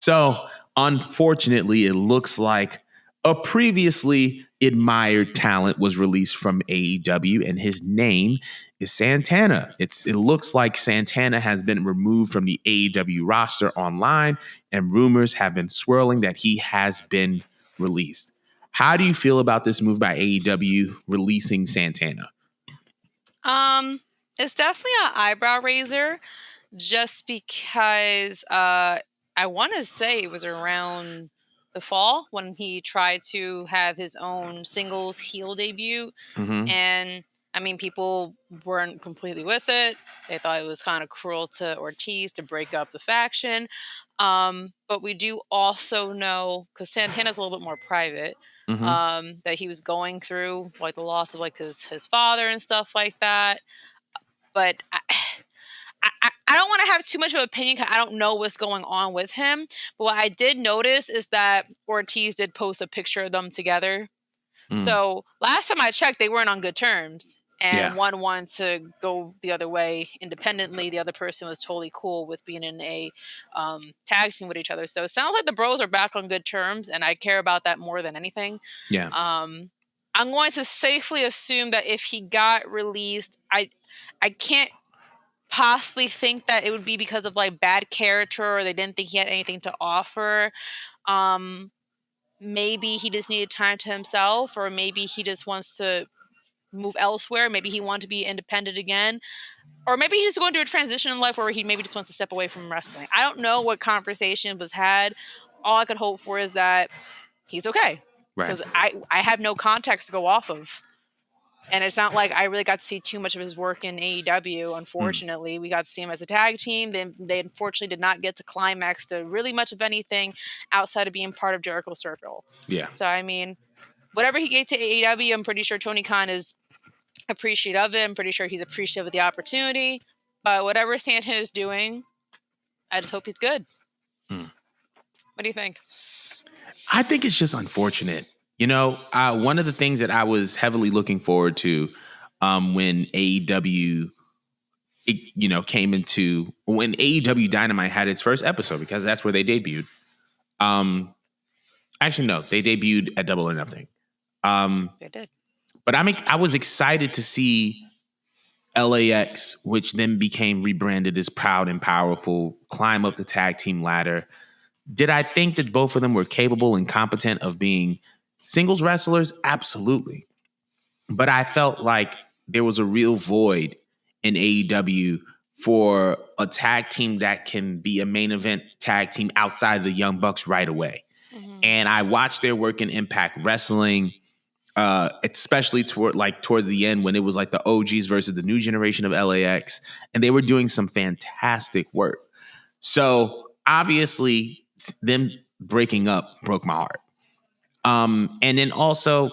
So, unfortunately, it looks like a previously admired talent was released from AEW, and his name is Santana. It looks like Santana has been removed from the AEW roster online, and rumors have been swirling that he has been released. How do you feel about this move by AEW releasing Santana? It's definitely an eyebrow raiser, just because I want to say it was around the fall when he tried to have his own singles heel debut. Mm-hmm. And I mean, people weren't completely with it. They thought it was kind of cruel to Ortiz to break up the faction. But we do also know, because Santana's a little bit more private, Mm-hmm. that he was going through like the loss of like his father and stuff like that. But I don't want to have too much of an opinion because I don't know what's going on with him. But what I did notice is that Ortiz did post a picture of them together. So last time I checked, they weren't on good terms. Yeah. And one wanted to go the other way independently. The other person was totally cool with being in a tag team with each other. So it sounds like the bros are back on good terms, and I care about that more than anything. Yeah. I'm going to safely assume that if he got released, I can't possibly think that it would be because of like bad character or they didn't think he had anything to offer. Maybe he just needed time to himself, or maybe he just wants to move elsewhere. Maybe he wanted to be independent again, or maybe he's going through a transition in life where he maybe just wants to step away from wrestling. I don't know what conversation was had. All I could hope for is that he's okay, Right. because I have no context to go off of. And it's not like I really got to see too much of his work in AEW, unfortunately. We got to see him as a tag team. They unfortunately did not get to climax to really much of anything outside of being part of Jericho's Circle. Yeah. So, I mean, whatever he gave to AEW, I'm pretty sure Tony Khan is appreciative of it. I'm pretty sure he's appreciative of the opportunity. But whatever Santana is doing, I just hope he's good. What do you think? I think it's just unfortunate. You know, one of the things that I was heavily looking forward to when AEW, came into when AEW Dynamite had its first episode, because that's where they debuted. Actually, no, they debuted at Double or Nothing. They did. But I was excited to see LAX, which then became rebranded as Proud and Powerful, climb up the tag team ladder. Did I think that both of them were capable and competent of being singles wrestlers? Absolutely. But I felt like there was a real void in AEW for a tag team that can be a main event tag team outside of the Young Bucks right away. Mm-hmm. And I watched their work in Impact Wrestling, especially towards the end when it was like the OGs versus the new generation of LAX, and they were doing some fantastic work. So obviously, them breaking up broke my heart. And then also,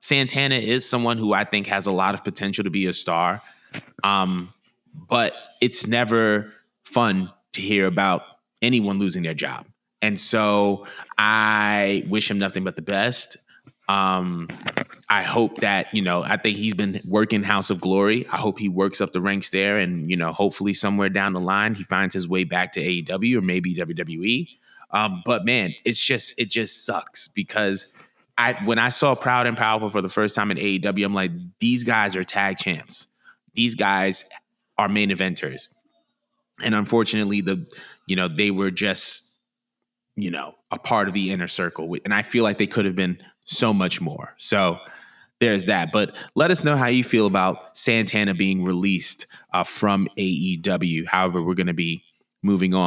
Santana is someone who I think has a lot of potential to be a star. But it's never fun to hear about anyone losing their job. And so I wish him nothing but the best. I hope that, I think he's been working House of Glory. I hope he works up the ranks there and, hopefully somewhere down the line, he finds his way back to AEW or maybe WWE. But man, it just sucks because when I saw Proud and Powerful for the first time in AEW, I'm like, these guys are tag champs. These guys are main eventers. And unfortunately, they were just, a part of the inner circle. And I feel like they could have been so much more. So there's that. But let us know how you feel about Santana being released from AEW. However, we're going to be moving on.